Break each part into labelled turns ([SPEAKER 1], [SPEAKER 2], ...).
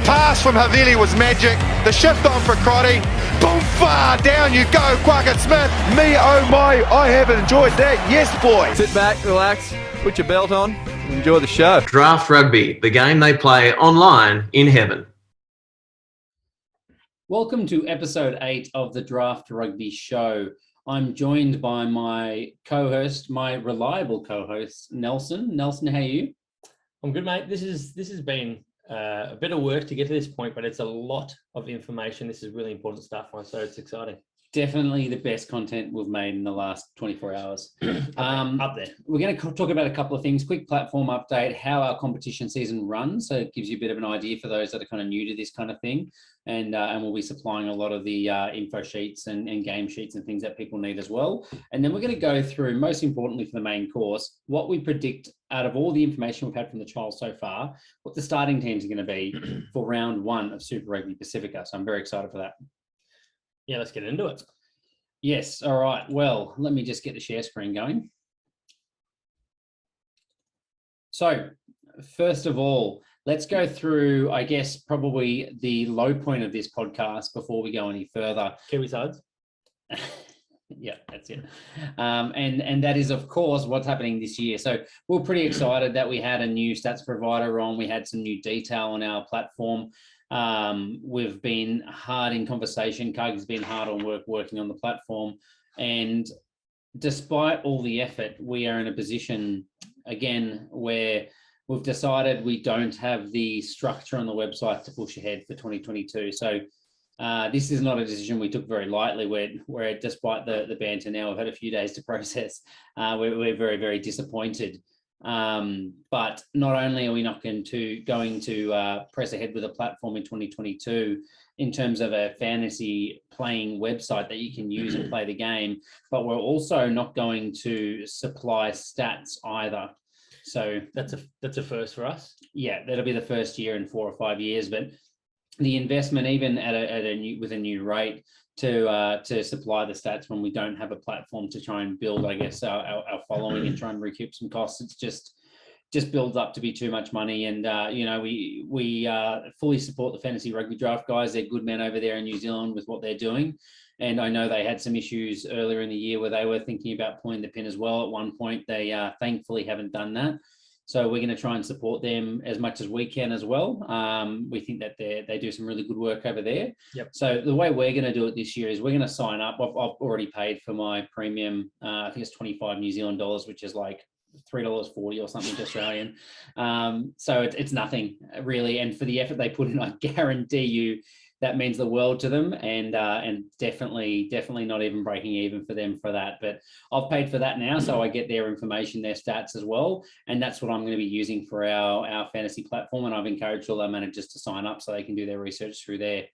[SPEAKER 1] pass from Havili was magic. The shift on for Crotty. Boom, far down you go, Quackett Smith. Me, oh my, I have enjoyed that. Yes, boy.
[SPEAKER 2] Sit back, relax, put your belt on, and enjoy the show.
[SPEAKER 3] Draft Rugby, the game they play online in heaven.
[SPEAKER 4] Welcome to episode 8 of the Draft Rugby show. I'm joined by my co-host, my reliable co-host, Nelson. Nelson, how are you?
[SPEAKER 5] I'm good, mate. This has been a bit of work to get to this point, but it's a lot of information. This is really important stuff, so it's exciting.
[SPEAKER 4] Definitely the best content we've made in the last 24 hours.
[SPEAKER 5] Up there.
[SPEAKER 4] We're going to talk about a couple of things. Quick platform update, how our competition season runs. So it gives you a bit of an idea for those that are kind of new to this kind of thing. And we'll be supplying a lot of the info sheets and game sheets and things that people need as well. And then we're going to go through, most importantly for the main course, what we predict out of all the information we've had from the trials so far, what the starting teams are going to be for round 1 of Super Rugby Pacifica. So I'm very excited for that.
[SPEAKER 5] Yeah, let's get into it.
[SPEAKER 4] Yes. All right. Well, let me just get the share screen going. So first of all, let's go through, I guess, probably the low point of this podcast before we go any further.
[SPEAKER 5] Kiwi sides.
[SPEAKER 4] Yeah, that's it. And that is, of course, what's happening this year. So we're pretty excited that we had a new stats provider on. We had some new detail on our platform. We've been hard in conversation. Cargill's been hard on working on the platform. And despite all the effort, we are in a position, again, where we've decided we don't have the structure on the website to push ahead for 2022. So this is not a decision we took very lightly, where despite the banter now, we've had a few days to process. We're very, very disappointed. But not only are we not going to press ahead with a platform in 2022 in terms of a fantasy playing website that you can use and play the game, but we're also not going to supply stats either. So
[SPEAKER 5] that's a first for us.
[SPEAKER 4] Yeah, that'll be the first year in 4 or 5 years, but the investment, even with a new rate, to supply the stats when we don't have a platform to try and build, I guess, our following and try and recoup some costs, it's just builds up to be too much money. And we fully support the fantasy rugby draft guys. They're good men over there in New Zealand with what they're doing. And I know they had some issues earlier in the year where they were thinking about pulling the pin as well. At one point, they thankfully haven't done that. So we're going to try and support them as much as we can as well. We think that they do some really good work over there.
[SPEAKER 5] Yep.
[SPEAKER 4] So the way we're going to do it this year is we're going to sign up. I've already paid for my premium. I think it's 25 New Zealand dollars, which is like $3.40 or something Australian. So it's nothing really. And for the effort they put in, I guarantee you that means the world to them, and definitely not even breaking even for them for that. But I've paid for that now, so I get their information, their stats as well, and that's what I'm going to be using for our fantasy platform. And I've encouraged all our managers to sign up so they can do their research through there.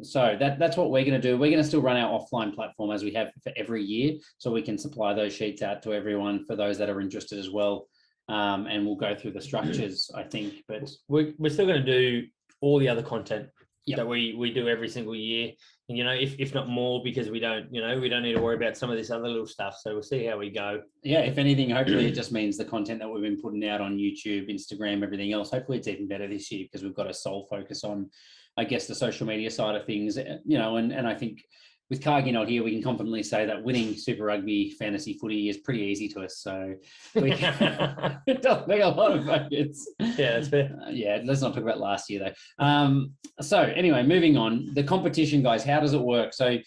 [SPEAKER 4] So that's what we're going to do. We're going to still run our offline platform as we have for every year, so we can supply those sheets out to everyone for those that are interested as well. And we'll go through the structures, I think. But
[SPEAKER 5] we're still going to do all the other content.
[SPEAKER 4] Yep.
[SPEAKER 5] That we do every single year, and if not more, because we don't need to worry about some of this other little stuff. So we'll see how we go.
[SPEAKER 4] Yeah, if anything, hopefully it just means the content that we've been putting out on YouTube, Instagram, everything else, hopefully it's even better this year because we've got a sole focus on, I guess, the social media side of things. And I think with Cargill not here, we can confidently say that winning Super Rugby fantasy footy is pretty easy to us. So we it doesn't make a lot of focus.
[SPEAKER 5] Yeah, that's fair.
[SPEAKER 4] Yeah, let's not talk about last year though. So anyway, moving on. The competition, guys, how does it work? So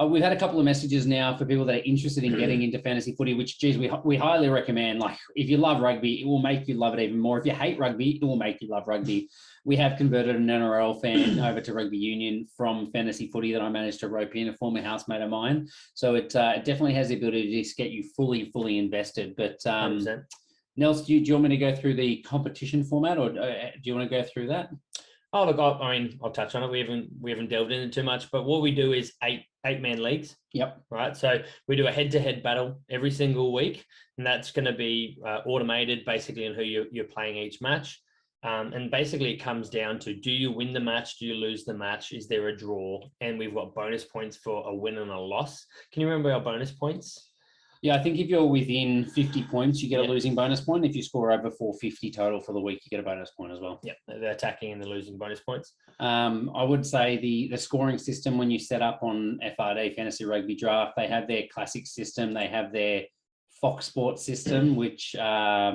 [SPEAKER 4] we've had a couple of messages now for people that are interested in getting into fantasy footy, which, geez, we highly recommend. Like, if you love rugby, it will make you love it even more. If you hate rugby, it will make you love rugby. We have converted an NRL fan over to rugby union from fantasy footy that I managed to rope in, a former housemate of mine. So it definitely has the ability to just get you fully invested. But Nels, do you want me to go through the competition format, or do you want to go through that?
[SPEAKER 5] Oh, look, I mean, I'll touch on it. We haven't delved into too much, but what we do is eight-man leagues.
[SPEAKER 4] Yep.
[SPEAKER 5] Right. So we do a head-to-head battle every single week, and that's going to be automated basically on who you're playing each match. And basically it comes down to, do you win the match? Do you lose the match? Is there a draw? And we've got bonus points for a win and a loss. Can you remember our bonus points?
[SPEAKER 4] Yeah, I think if you're within 50 points, you get a losing bonus point. If you score over 450 total for the week, you get a bonus point as well.
[SPEAKER 5] Yeah, the attacking and the losing bonus points.
[SPEAKER 4] I would say the scoring system when you set up on FRD, Fantasy Rugby Draft, they have their classic system. They have their Fox Sports system, which I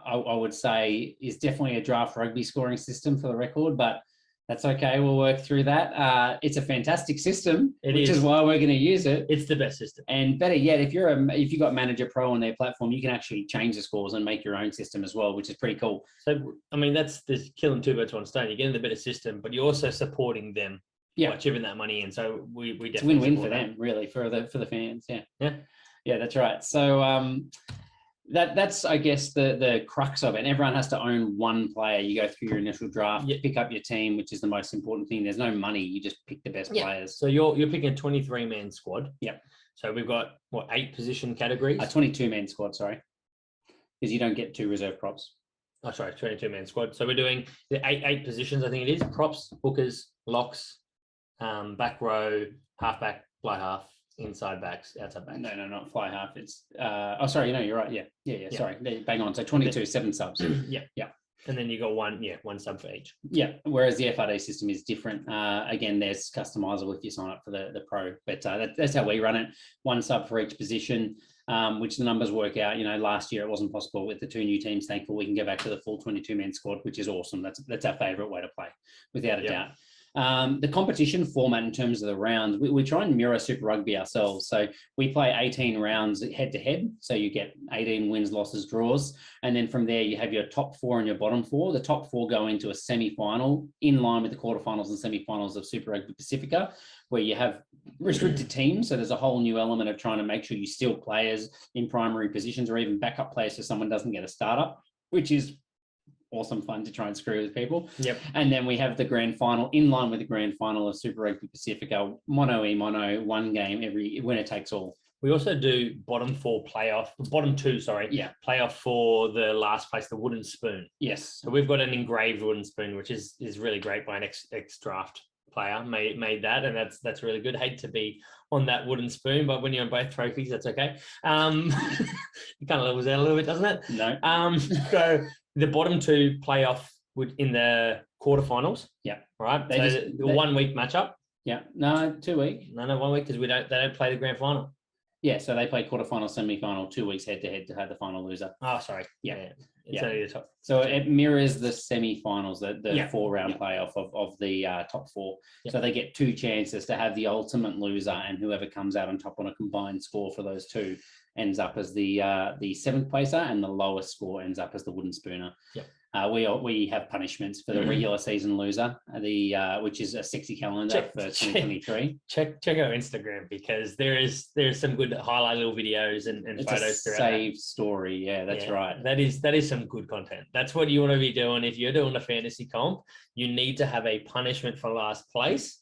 [SPEAKER 4] would say is definitely a Draft Rugby scoring system for the record, but that's okay. We'll work through that. It's a fantastic system, which is why we're going to use it.
[SPEAKER 5] It's the best system.
[SPEAKER 4] And better yet, if you got Manager Pro on their platform, you can actually change the scores and make your own system as well, which is pretty cool.
[SPEAKER 5] So, I mean, that's killing two birds with one stone. You're getting the better system, but you're also supporting them by chipping that money in. So we definitely
[SPEAKER 4] it's win-win for them, really, for the fans. Yeah, that's right. So that's I guess the crux of it. And everyone has to own one player. You go through your initial draft, pick up your team, which is the most important thing. There's no money. You just pick the best players.
[SPEAKER 5] So you're picking a 23-man squad.
[SPEAKER 4] Yep.
[SPEAKER 5] So we've got 8 position categories.
[SPEAKER 4] A 22-man squad, sorry, because you don't get 2 reserve props.
[SPEAKER 5] Oh, sorry, 22-man squad. So we're doing the eight positions. I think it is props, hookers, locks, back row, halfback, fly half. Inside backs, outside backs.
[SPEAKER 4] No, not fly half. It's sorry, no, you're right. Yeah. Sorry, bang on. So 22, 7 subs.
[SPEAKER 5] Yeah. And then you got one sub for each.
[SPEAKER 4] Yeah. Whereas the FRD system is different. Again, there's customizable if you sign up for the pro, but that's how we run it. 1 sub for each position, which the numbers work out. You know, last year it wasn't possible with the 2 new teams. Thankful we can go back to the full 22-man squad, which is awesome. That's our favorite way to play, without a doubt. The competition format in terms of the rounds, we try and mirror Super Rugby ourselves. So we play 18 rounds head to head. So you get 18 wins, losses, draws. And then from there, you have your top 4 and your bottom 4. The top 4 go into a semi-final in line with the quarterfinals and semi-finals of Super Rugby Pacifica, where you have restricted teams. So there's a whole new element of trying to make sure you steal players in primary positions or even backup players so someone doesn't get a starter, which is awesome fun to try and screw with people.
[SPEAKER 5] Yep.
[SPEAKER 4] And then we have the grand final in line with the grand final of Super Rugby Pacifica, mono, 1 game, every winner takes all.
[SPEAKER 5] We also do bottom 2, playoff for the last place, the wooden spoon.
[SPEAKER 4] Yes.
[SPEAKER 5] So we've got an engraved wooden spoon, which is really great by an ex-draft player made that, and that's really good. Hate to be on that wooden spoon, but when you're on both trophies, that's okay. It kind of levels out a little bit, doesn't it?
[SPEAKER 4] No.
[SPEAKER 5] So the bottom 2 playoff in the quarterfinals.
[SPEAKER 4] Yeah.
[SPEAKER 5] Right. The 1 week matchup.
[SPEAKER 4] Yeah. No, 2 week.
[SPEAKER 5] No, 1 week because they don't play the grand final.
[SPEAKER 4] Yeah, so they play quarterfinal, semi-final, 2 weeks head-to-head to have the final loser.
[SPEAKER 5] Oh, sorry. Yeah.
[SPEAKER 4] So it mirrors the semi-finals, the 4-round playoff of the top 4. Yep. So they get 2 chances to have the ultimate loser, and whoever comes out on top on a combined score for those 2 ends up as the 7th placer, and the lowest score ends up as the wooden spooner.
[SPEAKER 5] Yep.
[SPEAKER 4] We have punishments for the regular season loser, which is a 60 calendar for 2023.
[SPEAKER 5] Check our Instagram because there's some good highlight little videos and
[SPEAKER 4] it's
[SPEAKER 5] photos.
[SPEAKER 4] A saved story, yeah, that's right.
[SPEAKER 5] That is some good content. That's what you want to be doing if you're doing a fantasy comp. You need to have a punishment for last place.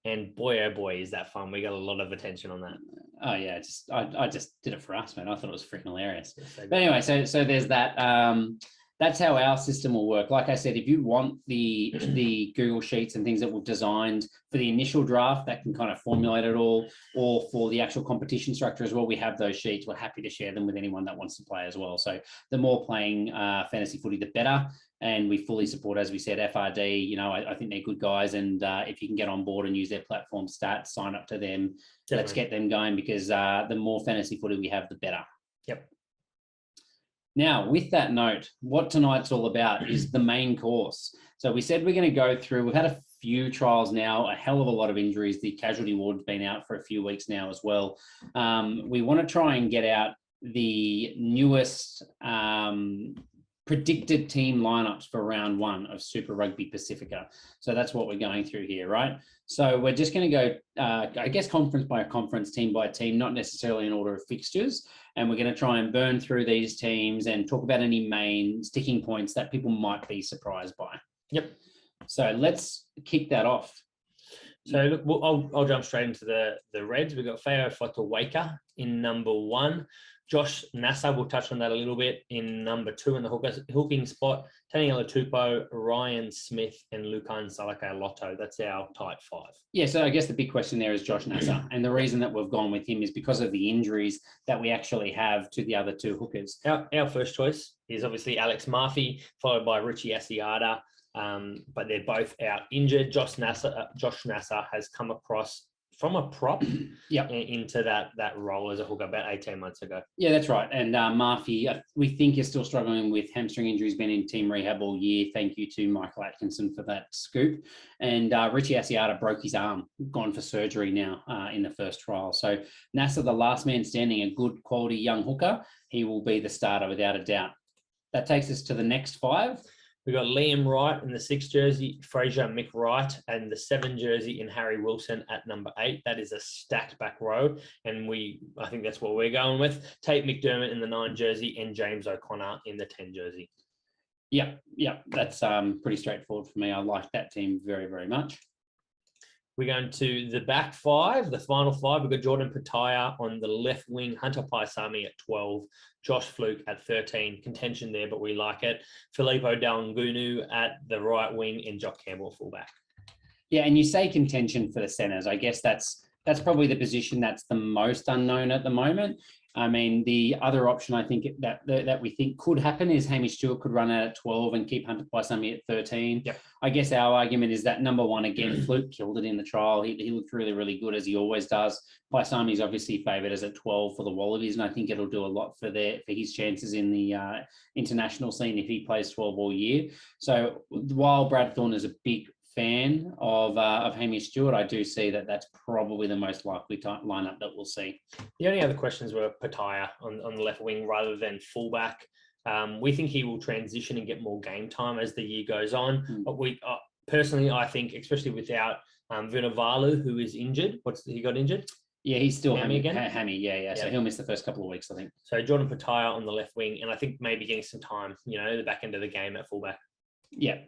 [SPEAKER 5] And boy, oh boy, is that fun. We got a lot of attention on that.
[SPEAKER 4] Oh yeah, I just did it for us, man. I thought it was freaking hilarious. But anyway, so there's that. That's how our system will work. Like I said, if you want the Google Sheets and things that we've designed for the initial draft that can kind of formulate it all, or for the actual competition structure as well, we have those sheets. We're happy to share them with anyone that wants to play as well. So the more playing fantasy footy, the better. And we fully support, as we said, FRD. You know, I think they're good guys. And if you can get on board and use their platform stats, sign up to them. Definitely. Let's get them going because the more fantasy footy we have, the better.
[SPEAKER 5] Yep.
[SPEAKER 4] Now, with that note, what tonight's all about is the main course. So we said we're going to go through, we've had a few trials now, a hell of a lot of injuries. The casualty ward's been out for a few weeks now as well. We want to try and get out the newest predicted team lineups for round 1 of Super Rugby Pacifica. So that's what we're going through here, right? So we're just going to go, I guess, conference by conference, team by team, not necessarily in order of fixtures. And we're going to try and burn through these teams and talk about any main sticking points that people might be surprised by.
[SPEAKER 5] Yep.
[SPEAKER 4] So let's kick that off.
[SPEAKER 5] So look, I'll jump straight into the Reds. We've got Feo Fotawaka in number 1. Josh Nasser, we'll touch on that a little bit in number 2 in the hooking spot. Taniela Tupou, Ryan Smith, and Lukan Salaka Lotto. That's our tight 5.
[SPEAKER 4] Yeah, so I guess the big question there is Josh Nasser. And the reason that we've gone with him is because of the injuries that we actually have to the other 2 hookers.
[SPEAKER 5] Our first choice is obviously Alex Murphy, followed by Richie Asiata, but they're both out injured. Josh Nasser has come across from a prop into that role as a hooker about 18 months ago.
[SPEAKER 4] Yeah, that's right. And Murphy, we think, is still struggling with hamstring injuries, been in team rehab all year. Thank you to Michael Atkinson for that scoop. And Richie Asiata broke his arm, gone for surgery now in the first trial. So Nasser, the last man standing, a good quality young hooker, he will be the starter without a doubt. That takes us to the next 5.
[SPEAKER 5] We've got Liam Wright in the 6 jersey, Fraser Mick Wright, and the 7 jersey in Harry Wilson at number 8. That is a stacked back row, and I think that's what we're going with. Tate McDermott in the 9 jersey and James O'Connor in the 10 jersey.
[SPEAKER 4] Yeah, that's pretty straightforward for me. I like that team very, very much.
[SPEAKER 5] We're going to the back 5, the final 5. We've got Jordan Pataya on the left wing, Hunter Paisami at 12, Josh Fluke at 13. Contention there, but we like it. Filippo Dalangunu at the right wing and Jock Campbell fullback.
[SPEAKER 4] Yeah, and you say contention for the centres. I guess that's probably the position that's the most unknown at the moment. I mean, the other option I think that we think could happen is Hamish Stewart could run out at 12 and keep Hunter Paisami at 13.
[SPEAKER 5] Yep.
[SPEAKER 4] I guess our argument is that number 1, again, Fluke killed it in the trial. He looked really, really good, as he always does. Paisami's obviously favoured as at 12 for the Wallabies, and I think it'll do a lot for his chances in the international scene if he plays 12 all year. So while Brad Thorne is a big fan of Hamish Stewart, I do see that that's probably the most likely lineup that we'll see.
[SPEAKER 5] The only other questions were Pataya on the left wing rather than fullback. We think he will transition and get more game time as the year goes on. But personally, I think, especially without Vunivalu, who is injured. He got injured?
[SPEAKER 4] Yeah, he's still
[SPEAKER 5] Hammy again.
[SPEAKER 4] Hammy, yeah. So he'll miss the first couple of weeks, I think.
[SPEAKER 5] So Jordan Pataya on the left wing, and I think maybe getting some time, the back end of the game at fullback.
[SPEAKER 4] Yeah.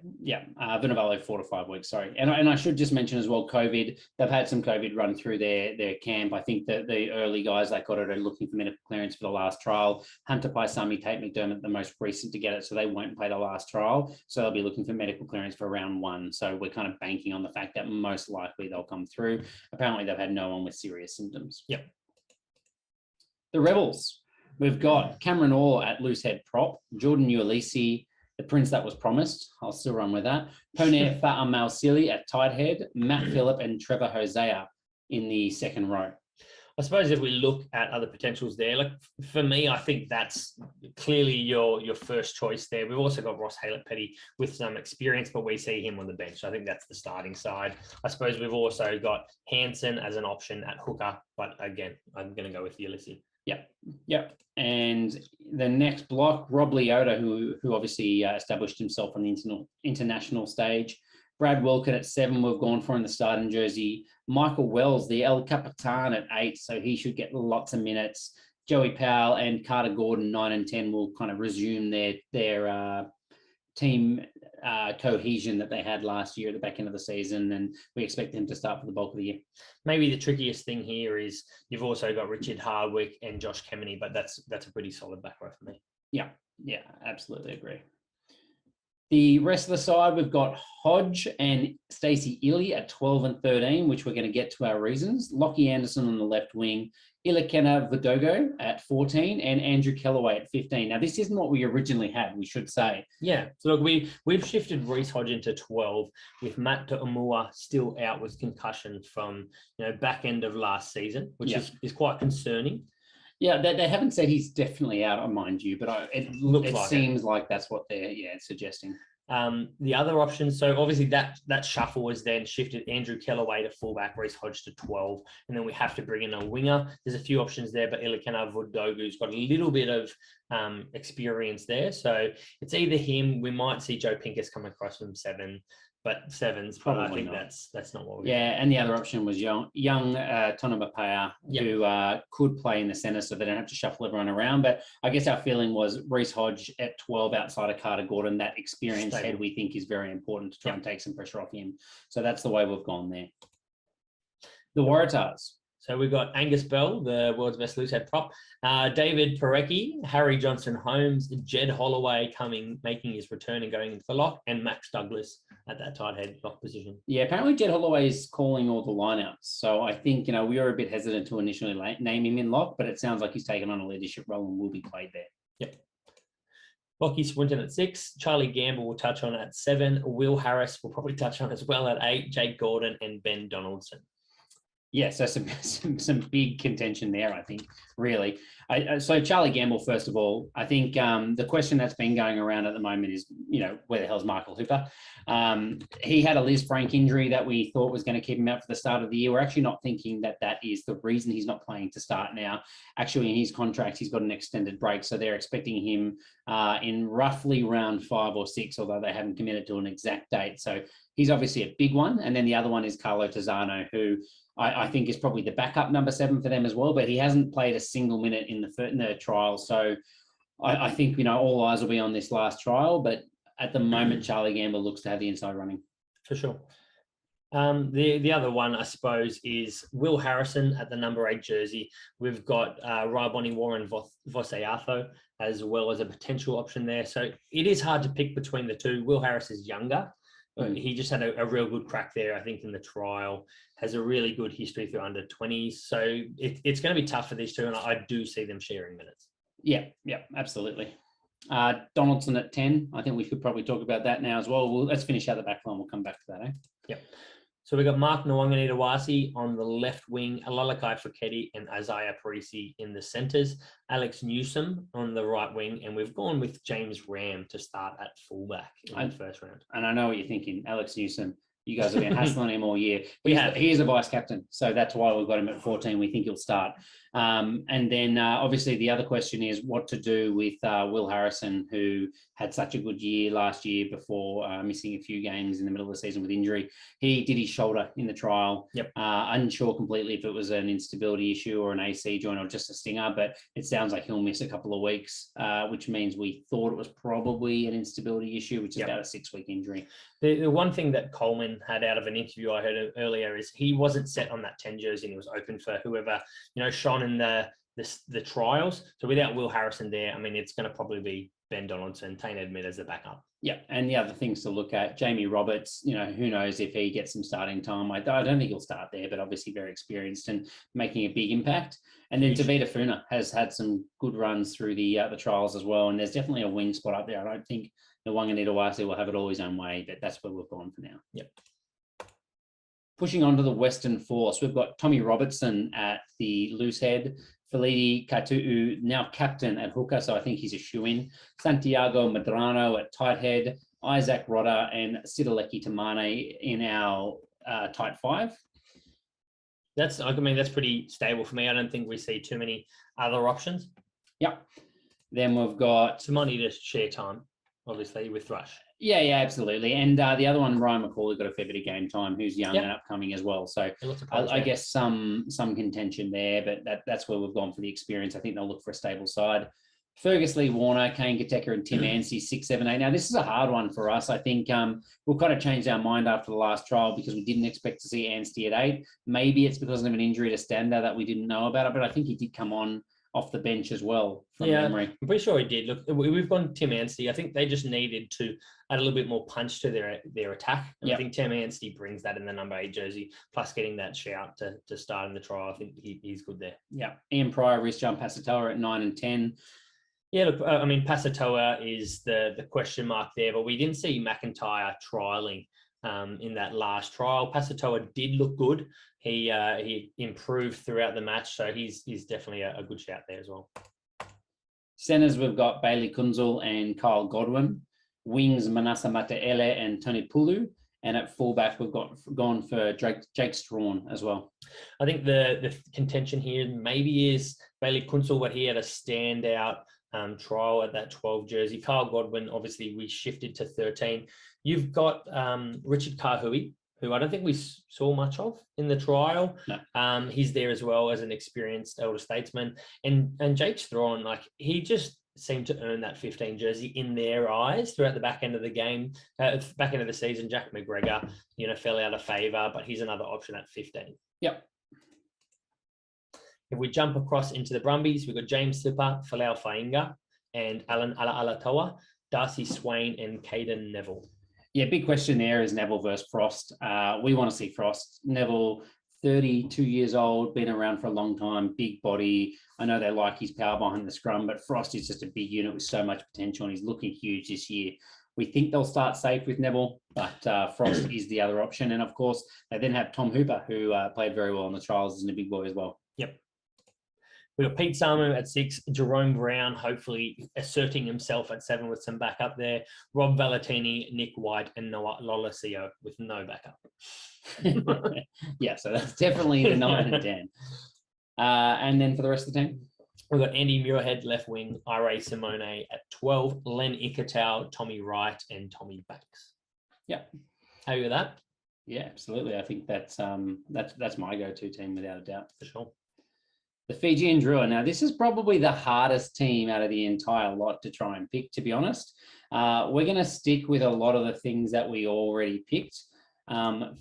[SPEAKER 4] Vunivalu 4 to 5 weeks. Sorry, and I should just mention as well, COVID. They've had some COVID run through their camp. I think that the early guys that got it are looking for medical clearance for the last trial. Hunter Paisami, Tate McDermott, the most recent to get it, so they won't play the last trial. So they'll be looking for medical clearance for round 1. So we're kind of banking on the fact that most likely they'll come through. Apparently, they've had no one with serious symptoms.
[SPEAKER 5] Yep.
[SPEAKER 4] The Rebels. We've got Cameron Orr at loosehead prop, Jordan Uelisi, the Prince that was promised. I'll still run with that. Poner Fa'amausili at tight head, Matt Phillip and Trevor Hosea in the second row.
[SPEAKER 5] I suppose if we look at other potentials there, like for me, I think that's clearly your first choice there. We've also got Ross Haylett-Petty with some experience, but we see him on the bench. I think that's the starting side. I suppose we've also got Hansen as an option at hooker, but again, I'm going to go with Ulysses.
[SPEAKER 4] Yep. And the next block, Rob Leota, who obviously established himself on the international stage. Brad Wilkett at 7, we've gone for in the starting jersey. Michael Wells, the El Capitan at 8, so he should get lots of minutes. Joey Powell and Carter Gordon, 9 and 10, will kind of resume their team cohesion that they had last year at the back end of the season, and we expect them to start for the bulk of the year.
[SPEAKER 5] Maybe the trickiest thing here is you've also got Richard Hardwick and Josh Kemeny, but that's a pretty solid back row for me.
[SPEAKER 4] Yeah, absolutely agree. The rest of the side, we've got Hodge and Stacey Ely at 12 and 13, which we're going to get to our reasons. Lockie Anderson on the left wing, Ilakena Vidogo at 14, and Andrew Kellaway at 15. Now, this isn't what we originally had, we should say.
[SPEAKER 5] Yeah. So look, we've shifted Reece Hodge into 12 with Matt Tu'umua still out with concussion from back end of last season, which is quite concerning.
[SPEAKER 4] Yeah, they haven't said he's definitely out, mind you, but it seems like that's what they're suggesting.
[SPEAKER 5] The other options, so obviously that shuffle was then shifted Andrew Kellaway to fullback, Reece Hodge to 12, and then we have to bring in a winger. There's a few options there, but Ilakena Vidogo's got a little bit of experience there, so it's either him. We might see Joe Pincus come across from sevens, but I think that's not what we're
[SPEAKER 4] doing. And the other option was young Tonabapaya, who could play in the centre, so they don't have to shuffle everyone around. But I guess our feeling was Reece Hodge at 12 outside of Carter Gordon. That experienced head we think is very important to try and take some pressure off him. So that's the way we've gone there. The Waratahs.
[SPEAKER 5] So we've got Angus Bell, the world's best loosehead prop, David Parecki, Harry Johnson-Holmes, Jed Holloway making his return and going into the lock, and Max Douglas at that tight head lock position.
[SPEAKER 4] Yeah, apparently Jed Holloway is calling all the lineouts. So I think, we were a bit hesitant to initially name him in lock, but it sounds like he's taken on a leadership role and will be played there.
[SPEAKER 5] Yep. Lockie Swinton at 6, Charlie Gamble will touch on at 7, Will Harris will probably touch on as well at 8, Jake Gordon and Ben Donaldson.
[SPEAKER 4] Yeah, so some big contention there, I think, really. So Charlie Gamble, first of all, I think the question that's been going around at the moment is, where the hell's Michael Hooper? He had a Liz Frank injury that we thought was going to keep him out for the start of the year. We're actually not thinking that is the reason he's not playing to start now. Actually, in his contract, he's got an extended break, so they're expecting him in roughly round 5 or 6, although they haven't committed to an exact date. So he's obviously a big one. And then the other one is Carlo Tizzano, who I think is probably the backup number 7 for them as well, but he hasn't played a single minute in the trial. So I think, all eyes will be on this last trial, but at the moment, Charlie Gamble looks to have the inside running.
[SPEAKER 5] For sure. The other one, I suppose, is Will Harrison at the number 8 jersey. We've got Raiboni Warren Voseatho as well as a potential option there. So it is hard to pick between the two. Will Harris is younger. He just had a real good crack there, I think, in the trial, has a really good history through under 20s. So it's going to be tough for these two, and I do see them sharing minutes. Yeah, absolutely. Donaldson at 10. I think we could probably talk about that now as well. Let's finish out the back line. We'll come back to that, eh? Yep. So we've got Mark Nwanganitawasi on the left wing, Alalakai Foketi and Isaiah Parisi in the centres, Alex Newsom on the right wing, and we've gone with James Ram to start at fullback in the first round. And I know what you're thinking, Alex Newsom. You guys have been hassling him all year. He is a vice captain, so that's why we've got him at 14. We think he'll start. And then obviously the other question is what to do with Will Harrison, who had such a good year last year before missing a few games in the middle of the season with injury. He did his shoulder in the trial. Yep. Unsure completely if it was an instability issue or an AC joint or just a stinger, but it sounds like he'll miss a couple of weeks, which means we thought it was probably an instability issue, which is about a 6-week injury. The one thing that Coleman had out of an interview I heard earlier is he wasn't set on that 10 jersey and he was open for whoever, shone in the trials. So without Will Harrison there, I mean, it's going to probably be Ben Donaldson, Tane Edmund as the backup. Yeah, and the other things to look at, Jamie Roberts, who knows if he gets some starting time. I don't think he'll start there, but obviously very experienced and making a big impact. And then Tavita Funa has had some good runs through the trials as well, and there's definitely a wing spot up there. I don't think Nwanganitawasi will have it all his own way, but that's where we've gone for now. Yep. Pushing on to the Western Force, we've got Tommy Robertson at the loose head, Felidi Katu'u, now captain at hooker, so I think he's a shoo-in. Santiago Medrano at tight head, Isaac Rodder and Sidaleki Tamane in our tight 5. That's pretty stable for me. I don't think we see too many other options. Yep. Then we've got... Somebody to share time, obviously, with Thrush. Yeah, absolutely. And the other one, Ryan McCauley, got a fair bit of game time, who's young and upcoming as well. So I guess some contention there, but that's where we've gone for the experience. I think they'll look for a stable side. Fergus Lee Warner, Kane Gateka and Tim Anstey, 6, 7, 8. Now, this is a hard one for us. I think we've kind of changed our mind after the last trial because we didn't expect to see Anstey at 8. Maybe it's because of an injury to Stander that we didn't know about it, but I think he did come on off the bench as well from memory. I'm pretty sure he did. Look, we've gone Tim Anstey. I think they just needed to add a little bit more punch to their attack. And I think Tim Anstey brings that in the number 8 jersey, plus getting that shout to start in the trial. I think he's good there. Yeah. Ian Pryor, Rhys-John Pasatoa at 9 and 10. Yeah, look, I mean, Pasatoa is the question mark there, but we didn't see McIntyre trialing in that last trial. Pasatoa did look good. He improved throughout the match, so he's definitely a good shout there as well. Centers, we've got Bailey Kunzel and Kyle Godwin. Wings, Manasa Mateele and Tony Pulu. And at fullback, we've gone for Jake Strawn as well. I think the contention here maybe is Bailey Kunzel, but he had a standout trial at that 12 jersey. Kyle Godwin, obviously, we shifted to 13. You've got Richard Kahui, who I don't think we saw much of in the trial. No. He's there as well as an experienced elder statesman. And Jake Strawn, like, he just seemed to earn that 15 jersey in their eyes throughout the back end of the game, back end of the season. Jack McGregor, fell out of favour, but he's another option at 15. Yep. If we jump across into the Brumbies, we've got James Slipper, Falau Fainga, and Alan Alatoa, Darcy Swain, and Caden Neville.
[SPEAKER 4] Yeah, big question there is Neville versus Frost. We want to see Frost. Neville, 32 years old, been around for a long time, big body. I know they like his power behind the scrum, but Frost is just a big unit with so much potential, and he's looking huge this year. We think they'll start safe with Neville, but Frost is the other option. And of course, they then have Tom Hooper, who played very well in the trials as a big boy as well.
[SPEAKER 5] Yep. We've got Pete Samu at 6, Jerome Brown, hopefully asserting himself at 7 with some backup there, Rob Valentini, Nick White, and Noah Lolosio with no backup.
[SPEAKER 4] Yeah, so that's definitely the 9 and 10. And then for the rest of the team?
[SPEAKER 5] We've got Andy Muirhead, left wing, Ira Simone at 12, Len Ikatau, Tommy Wright, and Tommy Banks.
[SPEAKER 4] Yeah.
[SPEAKER 5] Happy with that?
[SPEAKER 4] Yeah, absolutely. I think that's my go-to team without a doubt.
[SPEAKER 5] For sure.
[SPEAKER 4] The Fijian Drua. Now, this is probably the hardest team out of the entire lot to try and pick, to be honest. We're going to stick with a lot of the things that we already picked.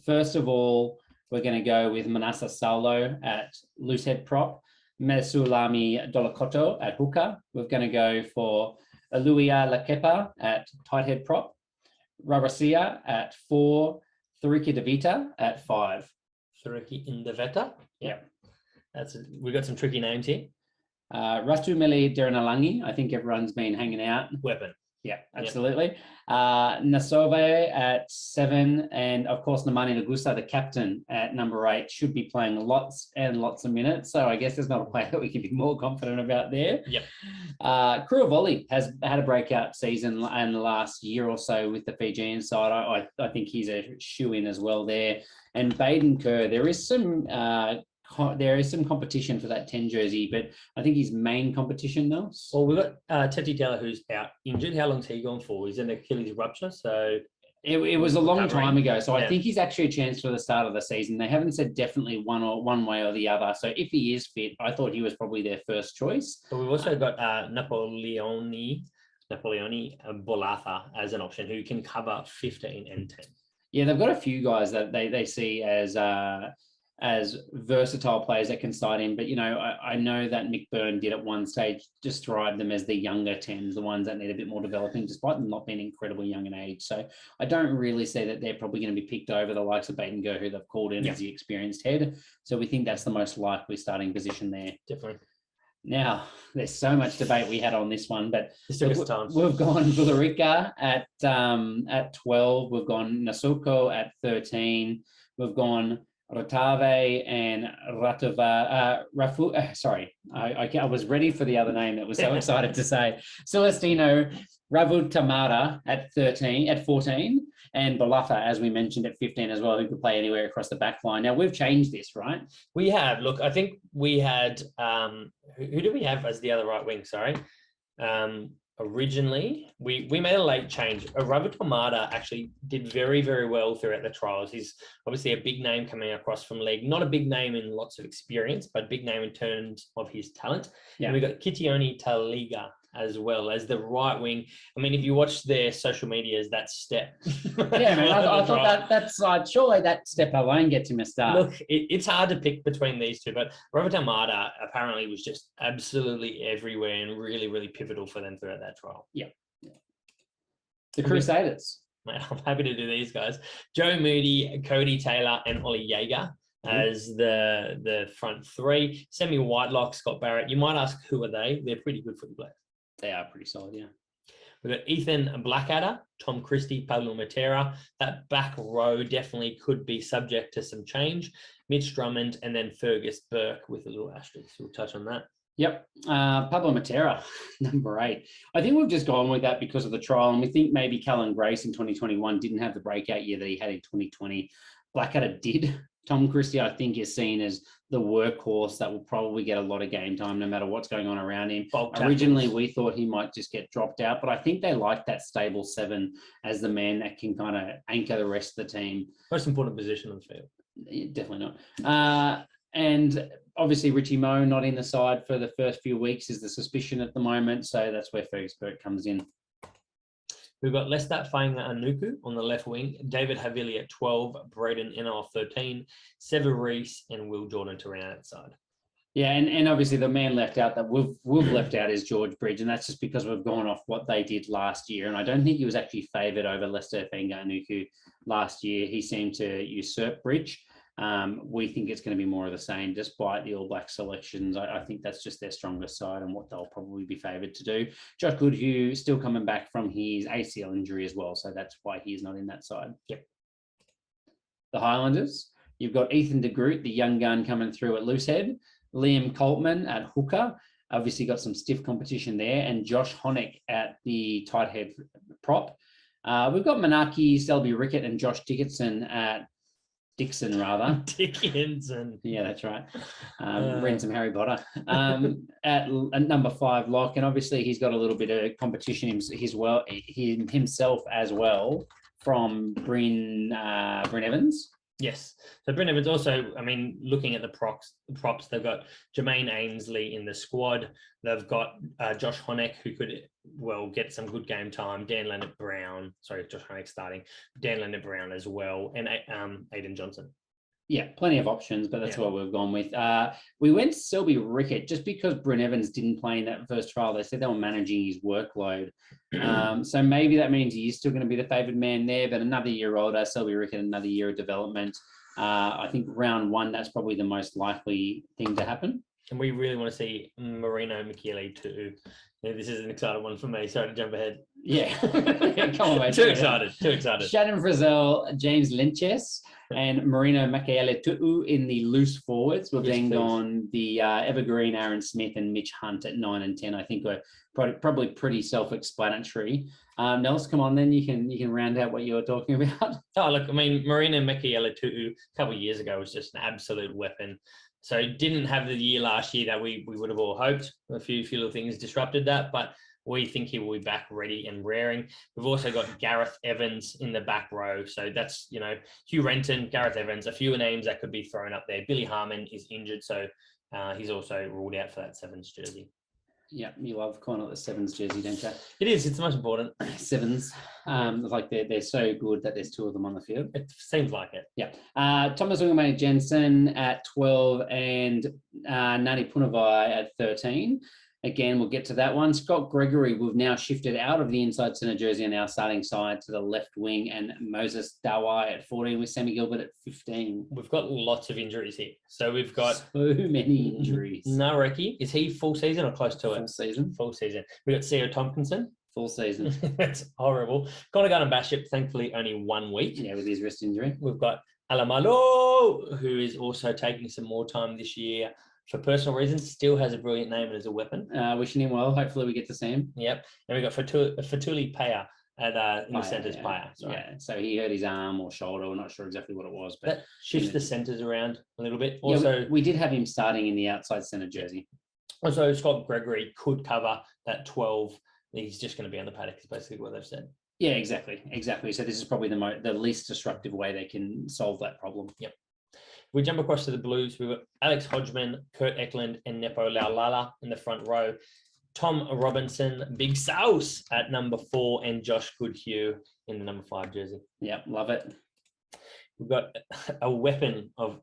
[SPEAKER 4] First of all, we're going to go with Manasa Saulo at loosehead prop, Mesulami Dolakoto at hooker. We're going to go for Aluia Lakepa at tight head prop, Rarasia at 4, Thuriki Devita at 5.
[SPEAKER 5] Thuriki Indaveta.
[SPEAKER 4] Yeah.
[SPEAKER 5] We've got some tricky names here.
[SPEAKER 4] Ratu Mele Deranalangi. I think everyone's been hanging out.
[SPEAKER 5] Weapon.
[SPEAKER 4] Yeah, absolutely. Nasove at 7, and of course Namani Nagusa, the captain, at number 8, should be playing lots and lots of minutes. So I guess there's not a player that we can be more confident about there.
[SPEAKER 5] Yep.
[SPEAKER 4] Kuruvoli has had a breakout season in the last year or so with the Fijian side. I think he's a shoe-in as well there. And Baden Kerr, there is some competition for that 10 jersey, but I think his main competition though.
[SPEAKER 5] Well, we've got Teti Taylor, who's out injured. How long's he gone for? He's an Achilles rupture, so
[SPEAKER 4] it was a long time ago. So
[SPEAKER 5] yeah.
[SPEAKER 4] I think he's actually a chance for the start of the season. They haven't said definitely one way or the other. So if he is fit, I thought he was probably their first choice.
[SPEAKER 5] But we've also got Napoleoni Bolatha as an option who can cover 15 and 10.
[SPEAKER 4] Yeah, they've got a few guys that they see as versatile players that can side in. But, I know that Mick Byrne did at one stage describe them as the younger 10s, the ones that need a bit more developing, despite them not being incredibly young in age. So I don't really say that they're probably going to be picked over the likes of Baden Kerr, who they've called in as the experienced head. So we think that's the most likely starting position there.
[SPEAKER 5] Definitely.
[SPEAKER 4] Now, there's so much debate we had on this one, but
[SPEAKER 5] we've
[SPEAKER 4] gone Villarica at 12. We've gone Nasuko at 13. We've gone Rotave and I was ready for the other name that was so excited to say. Celestino Ravutamara at 14, and Balafa, as we mentioned, at 15 as well, who could play anywhere across the back line. Now, we've changed this, right?
[SPEAKER 5] We have. Look, I think we had, who do we have as the other right wing? Sorry. Originally, we made a late change. Ravutamara actually did very, very well throughout the trials. He's obviously a big name coming across from league. Not a big name in lots of experience, but big name in terms of his talent. Yeah. And we've got Kitioni Taliga as well as the right wing. I mean, if you watch their social medias, that step.
[SPEAKER 4] Yeah, man, I thought that's surely that step alone gets him a start.
[SPEAKER 5] Look, it's hard to pick between these two, but Robert Amada apparently was just absolutely everywhere and really, really pivotal for them throughout that trial.
[SPEAKER 4] Yeah. The Crusaders.
[SPEAKER 5] I'm happy to do these guys. Joe Moody, Cody Taylor, and Ollie Jaeger as the front three. Sammy Whitelock, Scott Barrett. You might ask, who are they? They're pretty good footy players.
[SPEAKER 4] They are pretty solid, yeah.
[SPEAKER 5] We've got Ethan Blackadder, Tom Christie, Pablo Matera. That back row definitely could be subject to some change. Mitch Drummond, and then Fergus Burke with a little asterisk. We'll touch on that.
[SPEAKER 4] Yep. Pablo Matera, number 8. I think we've just gone with that because of the trial, and we think maybe Callan Grace in 2021 didn't have the breakout year that he had in 2020. Blackadder did. Tom Christie, I think, is seen as the workhorse that will probably get a lot of game time no matter what's going on around him. Originally, we thought he might just get dropped out, but I think they like that stable 7 as the man that can kind of anchor the rest of the team.
[SPEAKER 5] Most important position on the field.
[SPEAKER 4] Definitely not. And obviously, Richie Moe not in the side for the first few weeks is the suspicion at the moment, so that's where Fergus Burke comes in.
[SPEAKER 5] We've got Lestat Fainga Anuku on the left wing, David Havili at 12, Braden Eno 13, Sever Reese, and Will Jordan to round outside.
[SPEAKER 4] Yeah, and obviously the man left out that we've left out is George Bridge, and that's just because we've gone off what they did last year. And I don't think he was actually favoured over Lester Fenganuku last year. He seemed to usurp Bridge. We think it's going to be more of the same, despite the All Black selections. I think that's just their strongest side and what they'll probably be favoured to do. Josh Goodhue still coming back from his ACL injury as well, so that's why he's not in that side.
[SPEAKER 5] Yep.
[SPEAKER 4] The Highlanders, you've got Ethan de Groot, the young gun, coming through at loosehead. Liam Coltman at hooker, obviously got some stiff competition there, and Josh Honeck at the tight head prop. We've got Manaki, Selby Rickett, and Josh Dickinson at Dixon, rather.
[SPEAKER 5] Dickinson.
[SPEAKER 4] Yeah, that's right. Reading some Harry Potter. At number 5 lock, and obviously he's got a little bit of competition himself as well from Bryn Evans.
[SPEAKER 5] Yes. So Bryn Evans also, I mean, looking at the props, they've got Jermaine Ainsley in the squad. They've got Josh Honeck, who could, get some good game time. Dan Leonard-Brown, sorry, Josh Honeck starting. Dan Leonard-Brown as well, and Aidan Johnson.
[SPEAKER 4] Yeah, plenty of options, but that's what we've gone with. We went Selby Rickett just because Bryn Evans didn't play in that first trial. They said they were managing his workload. So maybe that means he is still going to be the favoured man there, but another year older, Selby Rickett, another year of development. I think round 1, that's probably the most likely thing to happen.
[SPEAKER 5] And we really want to see Marino Michele too. Yeah, this is an exciting one for me. Sorry to jump ahead.
[SPEAKER 4] Yeah. Come on, mate.
[SPEAKER 5] Too excited.
[SPEAKER 4] Shannon Frizzell, James Lynches, and Marino Michele Tu'u in the loose forwards. We've then gone the Evergreen, Aaron Smith, and Mitch Hunt at 9 and 10. I think we're probably pretty self-explanatory. Nels, come on, then you can round out what you were talking about.
[SPEAKER 5] Oh, look, I mean, Marino Michele Tu'u a couple of years ago was just an absolute weapon. So didn't have the year last year that we would have all hoped. A few little things disrupted that, but we think he will be back ready and raring. We've also got Gareth Evans in the back row. So that's, Hugh Renton, Gareth Evans, a few names that could be thrown up there. Billy Harmon is injured, so he's also ruled out for that 7s jersey.
[SPEAKER 4] Yeah, you love calling it the 7s jersey, don't you?
[SPEAKER 5] It is. It's the most important.
[SPEAKER 4] 7s. Like they're so good that there's 2 of them on the field.
[SPEAKER 5] It seems like it.
[SPEAKER 4] Yeah. Thomas Ungamane Jensen at 12 and Nani Punavai at 13. Again, we'll get to that one. Scott Gregory, we've now shifted out of the inside centre jersey and our starting side to the left wing, and Moses Dawai at 14 with Sammy Gilbert at 15.
[SPEAKER 5] We've got lots of injuries here. So we've got
[SPEAKER 4] so many injuries.
[SPEAKER 5] Nareki, is he full season or close to it?
[SPEAKER 4] Full season.
[SPEAKER 5] We've got Theo Tompkinson.
[SPEAKER 4] Full season.
[SPEAKER 5] That's horrible. Connor Gunn and Baship, thankfully, only 1 week.
[SPEAKER 4] Yeah, with his wrist injury.
[SPEAKER 5] We've got Alamalo, who is also taking some more time this year for personal reasons. Still has a brilliant name and is a weapon.
[SPEAKER 4] Wishing him well. Hopefully we get to see him.
[SPEAKER 5] Yep. And we've got Fatuli Paya at in the centres. Paya. Sorry.
[SPEAKER 4] Yeah. So he hurt his arm or shoulder. We're not sure exactly what it was, but
[SPEAKER 5] that shifts the centres around a little bit. Also,
[SPEAKER 4] we did have him starting in the outside centre jersey.
[SPEAKER 5] Also, Scott Gregory could cover that 12. He's just going to be on the paddock, is basically what they've said.
[SPEAKER 4] Yeah, exactly. So this is probably the least disruptive way they can solve that problem.
[SPEAKER 5] Yep. We jump across to the Blues. We've got Alex Hodgman, Kurt Eklund, and Nepo Laulala in the front row. Tom Robinson, Big Sauce at number 4, and Josh Goodhue in the number 5 jersey.
[SPEAKER 4] Yep, love it.
[SPEAKER 5] We've got a weapon of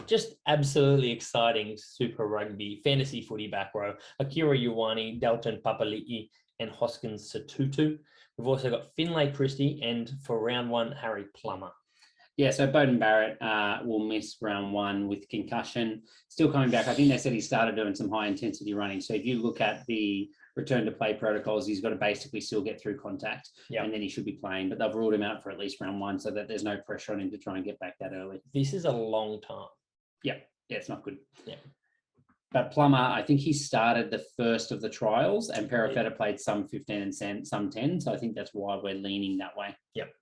[SPEAKER 5] just absolutely exciting Super Rugby fantasy footy back row. Akira Ioane, Dalton Papali'i, and Hoskins Satutu. We've also got Finlay Christie, and for round 1, Harry Plummer.
[SPEAKER 4] Yeah, so Bowden Barrett will miss round 1 with concussion. Still coming back. I think they said he started doing some high-intensity running. So if you look at the return-to-play protocols, he's got to basically still get through contact, and then he should be playing. But they've ruled him out for at least round 1 so that there's no pressure on him to try and get back that early.
[SPEAKER 5] This is a long time.
[SPEAKER 4] Yeah, it's not good.
[SPEAKER 5] Yeah.
[SPEAKER 4] But Plummer, I think he started the first of the trials, and Perifetta played some 15 and some 10. So I think that's why we're leaning that way.
[SPEAKER 5] Yep.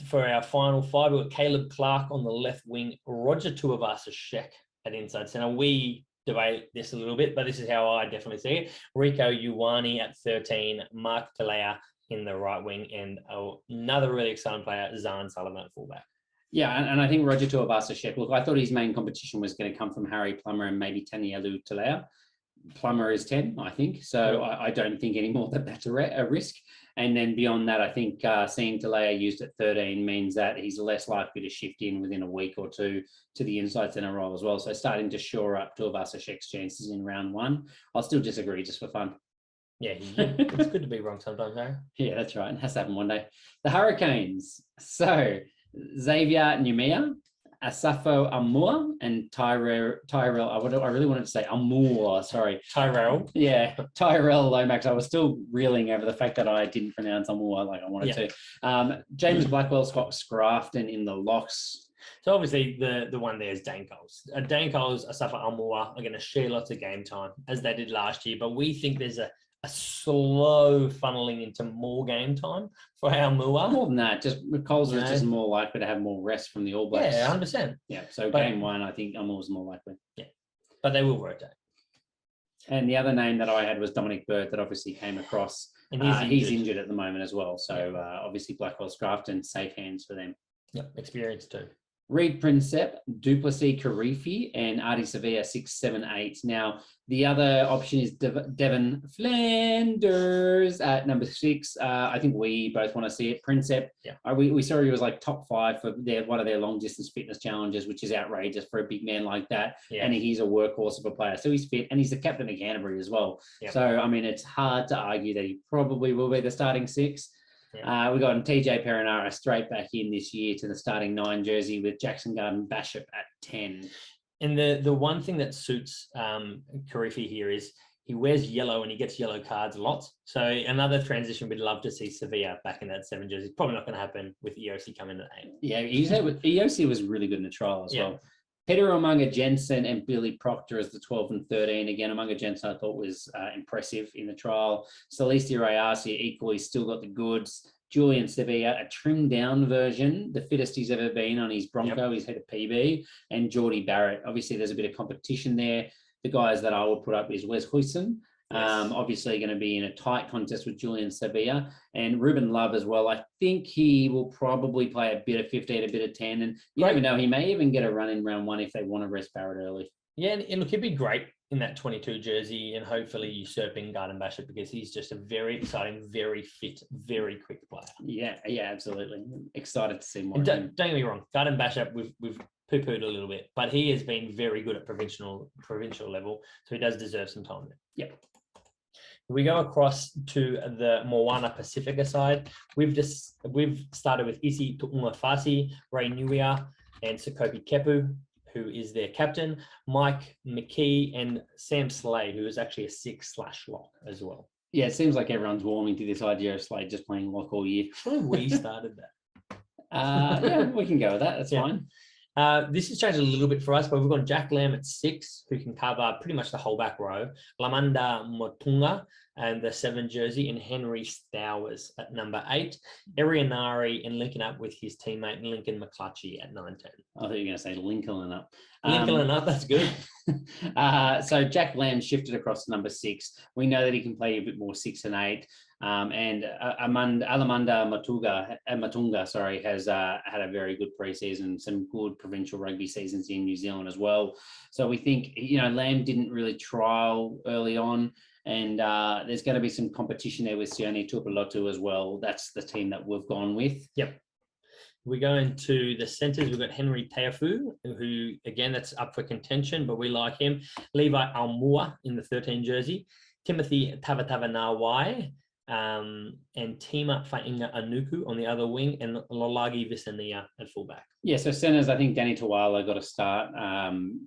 [SPEAKER 5] For our final 5, we've got Caleb Clark on the left wing, Roger Tuivasa-Sheck at inside centre. We debate this a little bit, but this is how I definitely see it. Rico Ioane at 13, Mark Talea in the right wing, and another really exciting player, Zahn Sullivan at fullback.
[SPEAKER 4] Yeah, and I think Roger Tuivasa-Sheck, look, I thought his main competition was going to come from Harry Plummer and maybe Tanielu Talea. Plummer is 10, I think. So I don't think anymore that's a risk. And then beyond that, I think seeing Talea used at 13 means that he's less likely to shift in within a week or two to the inside centre role as well. So starting to shore up Tuivasa-Sheck's chances in round 1. I'll still disagree just for fun.
[SPEAKER 5] Yeah, it's good to be wrong sometimes, Harry.
[SPEAKER 4] Yeah, that's right. It has to happen one day. The Hurricanes. So Xavier Numia, Asafo Amua, and Tyrell. I really wanted to say Amua. Sorry,
[SPEAKER 5] Tyrell.
[SPEAKER 4] Yeah, Tyrell Lomax. I was still reeling over the fact that I didn't pronounce Amua like I wanted to. James Blackwell, Scott Scrafton in the locks.
[SPEAKER 5] So obviously the one there is Dane Coles. Dane Coles, Asafa Amua are going to share lots of game time as they did last year, but we think there's a slow funneling into more game time for Aumua.
[SPEAKER 4] More than that, just Coles is just more likely to have more rest from the All Blacks.
[SPEAKER 5] Yeah, 100%.
[SPEAKER 4] Yeah, so game 1, I think Aumua was more likely.
[SPEAKER 5] Yeah, but they will rotate.
[SPEAKER 4] And the other name that I had was Dominic Burt that obviously came across. And he's injured at the moment as well. So obviously Blackwell, Scrafton, safe hands for them.
[SPEAKER 5] Yep, experience too.
[SPEAKER 4] Reed Princep, Duplessis Karifi, and Artie Sevilla 6, 7, 8. Now, the other option is Devon Flanders at number 6. I think we both want to see it. Princep, we saw he was like top 5 for one of their long distance fitness challenges, which is outrageous for a big man like that. Yeah. And he's a workhorse of a player. So he's fit, and he's the captain of Canterbury as well. Yeah. So, I mean, it's hard to argue that he probably will be the starting 6. Yeah. We got TJ Perinara straight back in this year to the starting 9 jersey with Jackson Garden Bishop at 10.
[SPEAKER 5] And the one thing that suits Karifi here is he wears yellow and he gets yellow cards a lot. So another transition we'd love to see Sevilla back in that 7 jersey. Probably not going to happen with EOC coming at 8.
[SPEAKER 4] Yeah, EOC was really good in the trial as well. Peter Umunga Jensen and Billy Proctor as the 12 and 13. Again, Umunga Jensen I thought was impressive in the trial. Celestia Rayasi equally still got the goods. Julian Sevilla, a trimmed down version, the fittest he's ever been on his Bronco. He's had a PB. And Geordie Barrett. Obviously, there's a bit of competition there. The guys that I would put up is Wes Huijsen. Yes. Obviously going to be in a tight contest with Julian Sevilla and Ruben Love as well. I think he will probably play a bit of 15, a bit of 10. And you never know, he may even get a run in round 1 if they want to rest Barrett early. Yeah,
[SPEAKER 5] and look, he'd be great in that 22 jersey and hopefully usurping Garden Bishop because he's just a very exciting, very fit, very quick player.
[SPEAKER 4] Yeah, absolutely. Excited to see more.
[SPEAKER 5] Don't get me wrong, Garden Bishop, we've poo-pooed a little bit, but he has been very good at provincial level, so he does deserve some time there.
[SPEAKER 4] Yep.
[SPEAKER 5] We go across to the Moana Pacifika side. We've started with Isi Tu'umafasi, Ray Nuia, and Sakopi Kepu, who is their captain, Mike McKee, and Sam Slade, who is actually a 6/lock as well.
[SPEAKER 4] Yeah, it seems like everyone's warming to this idea of Slade just playing lock all year.
[SPEAKER 5] We started that.
[SPEAKER 4] Yeah, we can go with that. That's fine.
[SPEAKER 5] This has changed a little bit for us, but we've got Jack Lamb at 6, who can cover pretty much the whole back row. Lamanda Motunga and the 7 jersey, and Henry Stowers at number 8. Erianari and linking up with his teammate Lincoln McClutchy at 19.
[SPEAKER 4] I thought you were going to say Lincoln up.
[SPEAKER 5] Lincoln up, that's good.
[SPEAKER 4] So Jack Lamb shifted across to number 6. We know that he can play a bit more 6 and 8. And Alamanda Matunga, has had a very good preseason, some good provincial rugby seasons in New Zealand as well. So we think, Lamb didn't really trial early on, and there's going to be some competition there with Sione Tupalotu as well. That's the team that we've gone with.
[SPEAKER 5] Yep. We go into the centres. We've got Henry Teafu, who, again, that's up for contention, but we like him. Levi Aumua in the 13 jersey. Timothy Tavatavanawai. And Tima Fainga Anuku on the other wing, and Lolagi Visania at fullback.
[SPEAKER 4] Yeah, so centres, I think Danny Tawala got a start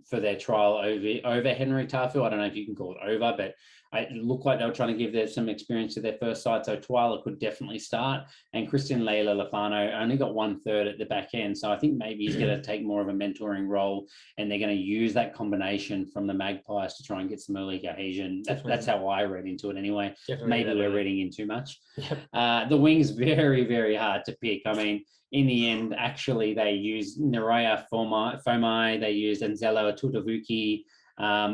[SPEAKER 4] for their trial over Henry Tafu. I don't know if you can call it over, but it looked like they were trying to give them some experience to their first side. So Tawala could definitely start. And Christian Leila Lafano only got 1/3 at the back end. So I think maybe he's going to take more of a mentoring role, and they're going to use that combination from the Magpies to try and get some early cohesion. That's how I read into it anyway. Definitely maybe we're reading in too much. Yep. The wing's very, very hard to pick. I mean, in the end, actually, they used Naraya Fomai, they used Anzelo Tutavuki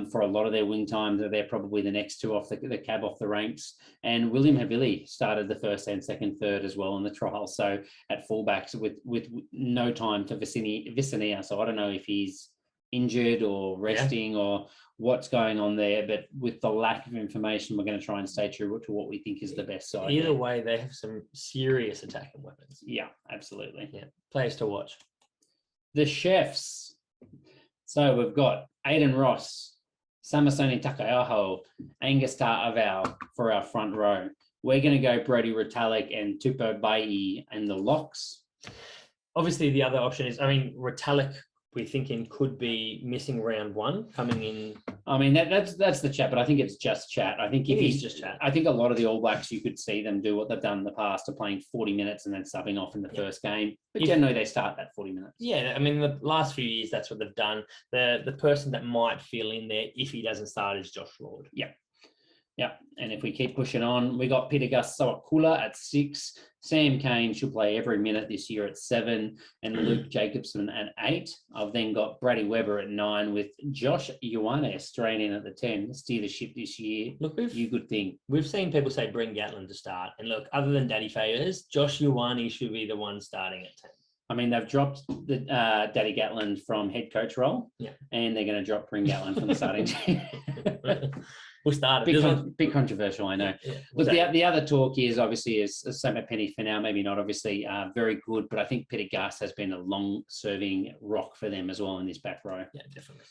[SPEAKER 4] for a lot of their wing times. They're probably the next 2 off the cab off the ranks. And William Havili started the first and second, third as well in the trial. So at fullbacks with no time to Vicinia. So I don't know if he's injured or resting or what's going on there. But with the lack of information, we're going to try and stay true to what we think is the best side.
[SPEAKER 5] Either way, they have some serious attacking weapons.
[SPEAKER 4] Yeah, absolutely.
[SPEAKER 5] Yeah, players to watch.
[SPEAKER 4] The chefs. So we've got Aidan Ross, Samasoni Takayaho, Angus Ta'avao for our front row. We're going to go Brody Retallick and Tupou Bayi and the locks.
[SPEAKER 5] Obviously, the other option is, Retallick, we're thinking could be missing round 1, coming in.
[SPEAKER 4] I mean, that's the chat, but I think it's just chat. I think if he's
[SPEAKER 5] just chat.
[SPEAKER 4] I think a lot of the All Blacks, you could see them do what they've done in the past of playing 40 minutes and then subbing off in the first game. But generally, they start that 40 minutes.
[SPEAKER 5] Yeah, I mean, the last few years, that's what they've done. The person that might fill in there if he doesn't start is Josh Lord.
[SPEAKER 4] Yeah, and if we keep pushing on, we got Peter Gus Sawakula at 6. Sam Kane should play every minute this year at 7, and Luke Jacobson at 8. I've then got Brady Weber at 9 with Josh Ioane straight in at the 10. Steer the ship this year.
[SPEAKER 5] Look,
[SPEAKER 4] you good thing.
[SPEAKER 5] We've seen people say bring Gatlin to start, and look, other than Daddy Favours, Josh Ioane should be the one starting at 10.
[SPEAKER 4] I mean, they've dropped the Daddy Gatlin from head coach role, and they're going to drop Bryn Gatlin from the starting team.
[SPEAKER 5] We'll start it.
[SPEAKER 4] Bit controversial, I know.
[SPEAKER 5] Yeah,
[SPEAKER 4] Look, the other talk is obviously is Sama Penny for now, maybe not obviously very good, but I think Peter Gus has been a long-serving rock for them as well in this back row.
[SPEAKER 5] Yeah, definitely.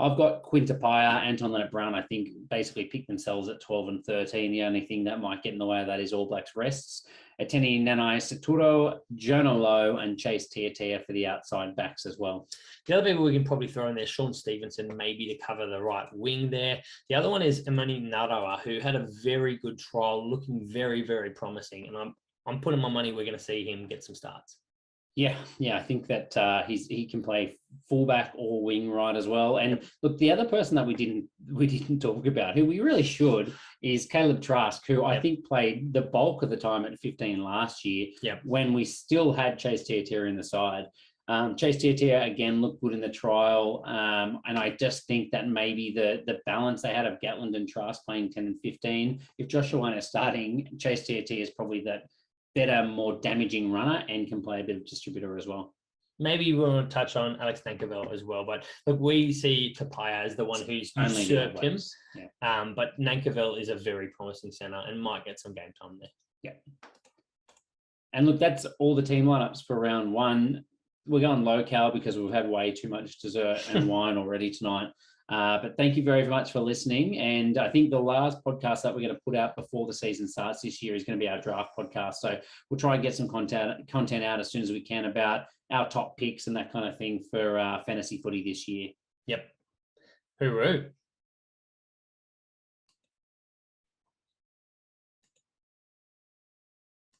[SPEAKER 4] I've got Quinta Paya, Anton Leonard-Brown, I think basically picked themselves at 12 and 13. The only thing that might get in the way of that is All Blacks rests. Ateni Nanai Saturo, Jonah Lowe, and Chase Tiatia for the outside backs as well.
[SPEAKER 5] The other people we can probably throw in there, Sean Stevenson, maybe to cover the right wing there. The other one is Imani Narawa, who had a very good trial, looking very, very promising. And I'm putting my money we're going to see him get some starts.
[SPEAKER 4] Yeah, I think that he can play fullback or wing right as well. And look, the other person that we didn't talk about, who we really should, is Caleb Trask, who I think played the bulk of the time at 15 last year when we still had Chase Tiatia in the side. Chase Tiatia, again, looked good in the trial. And I just think that maybe the balance they had of Gatland and Trask playing 10 and 15, if Joshua is starting, Chase Tiatia is probably that better, more damaging runner and can play a bit of distributor as well.
[SPEAKER 5] Maybe we want to touch on Alex Nankerville as well, but look, we see Tapia as the one who's usurped him. But Nankerville is a very promising centre and might get some game time there.
[SPEAKER 4] Yeah. And look, that's all the team lineups for round 1. We're going low-cal because we've had way too much dessert and wine already tonight. But thank you very much for listening. And I think the last podcast that we're going to put out before the season starts this year is going to be our draft podcast. So we'll try and get some content out as soon as we can about our top picks and that kind of thing for fantasy footy this year.
[SPEAKER 5] Yep. Hooroo.